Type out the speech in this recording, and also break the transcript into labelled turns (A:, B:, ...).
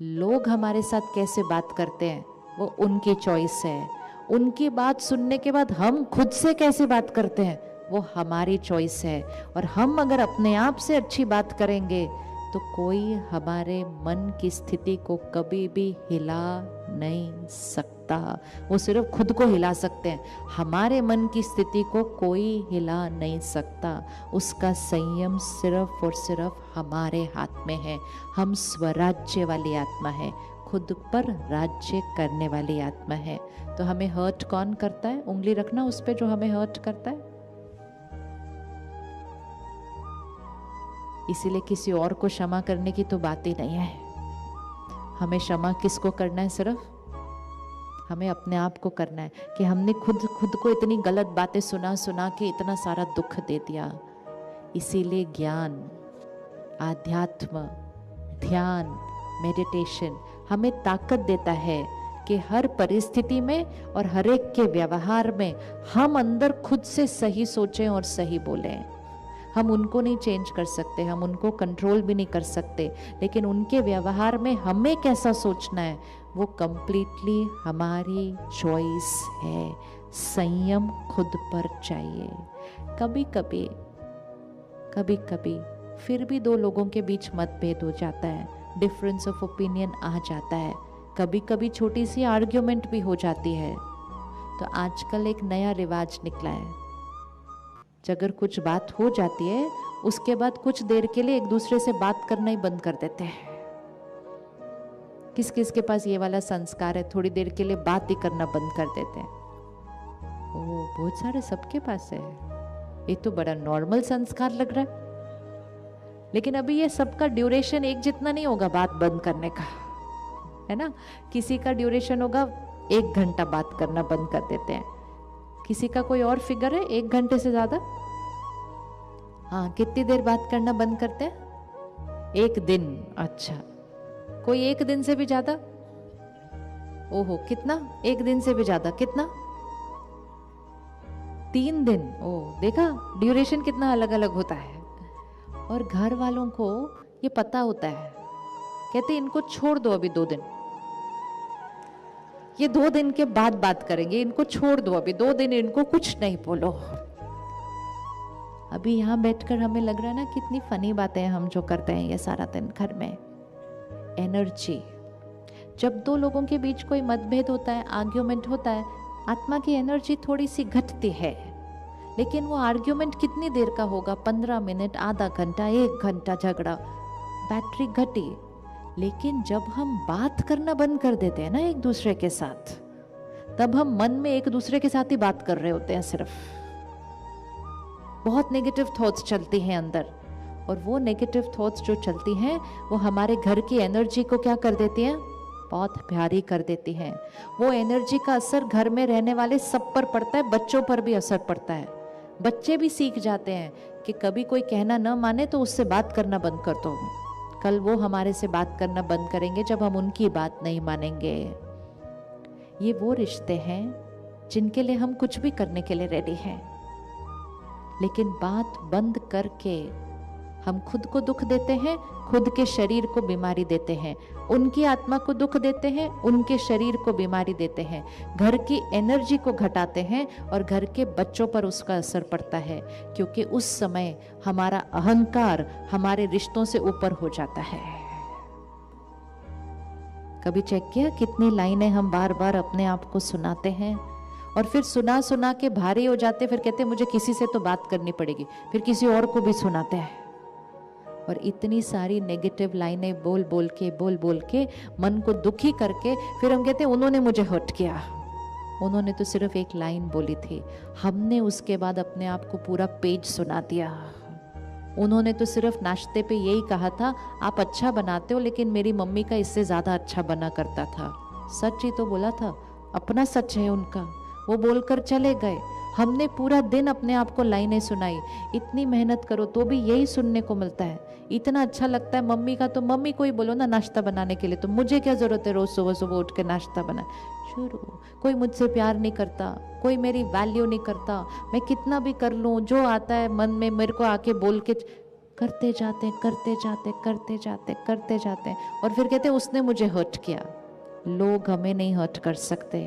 A: लोग हमारे साथ कैसे बात करते हैं वो उनकी चॉइस है। उनकी बात सुनने के बाद हम खुद से कैसे बात करते हैं वो हमारी चॉइस है। और हम अगर अपने आप से अच्छी बात करेंगे तो कोई हमारे मन की स्थिति को कभी भी हिला नहीं सकता। वो सिर्फ खुद को हिला सकते हैं, हमारे मन की स्थिति को कोई हिला नहीं सकता। उसका संयम सिर्फ और सिर्फ हमारे हाथ में है। हम स्वराज्य वाली आत्मा है, खुद पर राज्य करने वाली आत्मा है। तो हमें हर्ट कौन करता है? उंगली रखना उस पे जो हमें हर्ट करता है। इसीलिए किसी और को क्षमा करने की तो बात ही नहीं है। हमें क्षमा किसको करना है? सिर्फ हमें अपने आप को करना है कि हमने खुद को इतनी गलत बातें सुना सुना के इतना सारा दुख दे दिया। इसीलिए ज्ञान, आध्यात्म, ध्यान, मेडिटेशन हमें ताकत देता है कि हर परिस्थिति में और हर एक के व्यवहार में हम अंदर खुद से सही सोचें और सही बोलें। हम उनको नहीं चेंज कर सकते, हम उनको कंट्रोल भी नहीं कर सकते, लेकिन उनके व्यवहार में हमें कैसा सोचना है वो कंप्लीटली हमारी चॉइस है। संयम खुद पर चाहिए। कभी कभी फिर भी दो लोगों के बीच मतभेद हो जाता है, डिफरेंस ऑफ ओपिनियन आ जाता है, कभी कभी छोटी सी आर्ग्यूमेंट भी हो जाती है। तो आजकल एक नया रिवाज निकला है, अगर कुछ बात हो जाती है उसके बाद कुछ देर के लिए एक दूसरे से बात करना ही बंद कर देते हैं। किस किस के पास ये वाला संस्कार है? थोड़ी देर के लिए बात ही करना बंद कर देते हैं। ओह, बहुत सारे सबके पास है। ये तो बड़ा नॉर्मल संस्कार लग रहा है, लेकिन अभी ये सबका ड्यूरेशन एक जितना नहीं होगा बात बंद करने का, है ना? किसी का ड्यूरेशन होगा 1 घंटा बात करना बंद कर देते हैं, किसी का कोई और फिगर है 1 घंटे से ज्यादा। हाँ, कितनी देर बात करना बंद करते हैं? 1 दिन। अच्छा, कोई 1 दिन से भी ज्यादा? ओहो, कितना? 1 दिन से भी ज्यादा कितना? 3 दिन। ओह, देखा ड्यूरेशन कितना अलग अलग होता है। और घर वालों को ये पता होता है, कहते इनको छोड़ दो अभी 2 दिन, ये 2 दिन के बाद बात करेंगे, इनको छोड़ दो अभी 2 दिन, इनको कुछ नहीं बोलो। अभी यहाँ बैठकर हमें लग रहा है ना कितनी फनी बातें हम जो करते हैं ये सारा दिन घर में। एनर्जी, जब 2 लोगों के बीच कोई मतभेद होता है, आर्ग्यूमेंट होता है, आत्मा की एनर्जी थोड़ी सी घटती है। लेकिन वो आर्ग्यूमेंट कितनी देर का होगा? 15 मिनट, आधा घंटा, 1 घंटा झगड़ा, बैटरी घटी। लेकिन जब हम बात करना बंद कर देते हैं ना एक दूसरे के साथ, तब हम मन में एक दूसरे के साथ ही बात कर रहे होते हैं सिर्फ। बहुत नेगेटिव थॉट्स चलती हैं अंदर, और वो नेगेटिव थॉट्स जो चलती हैं वो हमारे घर की एनर्जी को क्या कर देती हैं? बहुत प्यारी कर देती हैं। वो एनर्जी का असर घर में रहने वाले सब पर पड़ता है, बच्चों पर भी असर पड़ता है। बच्चे भी सीख जाते हैं कि कभी कोई कहना न माने तो उससे बात करना बंद कर दो। कल वो हमारे से बात करना बंद करेंगे जब हम उनकी बात नहीं मानेंगे। ये वो रिश्ते हैं जिनके लिए हम कुछ भी करने के लिए रेडी हैं, लेकिन बात बंद करके हम खुद को दुख देते हैं, खुद के शरीर को बीमारी देते हैं, उनकी आत्मा को दुख देते हैं, उनके शरीर को बीमारी देते हैं, घर की एनर्जी को घटाते हैं और घर के बच्चों पर उसका असर पड़ता है, क्योंकि उस समय हमारा अहंकार हमारे रिश्तों से ऊपर हो जाता है। कभी चेक किया कितनी लाइनें हम बार बार अपने आप को सुनाते हैं और फिर सुना सुना के भारी हो जाते, फिर कहते हैं मुझे किसी से तो बात करनी पड़ेगी, फिर किसी और को भी सुनाते हैं। और इतनी सारी नेगेटिव लाइनें बोल बोल के मन को दुखी करके फिर हम कहते हैं उन्होंने मुझे हर्ट किया। उन्होंने तो सिर्फ एक लाइन बोली थी, हमने उसके बाद अपने आप को पूरा पेज सुना दिया। उन्होंने तो सिर्फ नाश्ते पे यही कहा था आप अच्छा बनाते हो, लेकिन मेरी मम्मी का इससे ज़्यादा अच्छा बना करता था। सच ही तो बोला था, अपना सच है उनका, वो बोलकर चले गए। हमने पूरा दिन अपने आप को लाइनें सुनाई। इतनी मेहनत करो तो भी यही सुनने को मिलता है। इतना अच्छा लगता है मम्मी का, तो मम्मी को ही बोलो ना नाश्ता बनाने के लिए, तो मुझे क्या ज़रूरत है रोज़ सुबह सुबह उठ के नाश्ता बना। शुरू, कोई मुझसे प्यार नहीं करता, कोई मेरी वैल्यू नहीं करता, मैं कितना भी कर लूँ, जो आता है मन में मेरे को आके बोल के करते जाते करते जाते करते जाते करते जाते और फिर कहते उसने मुझे हर्ट किया। लोग हमें नहीं हर्ट कर सकते।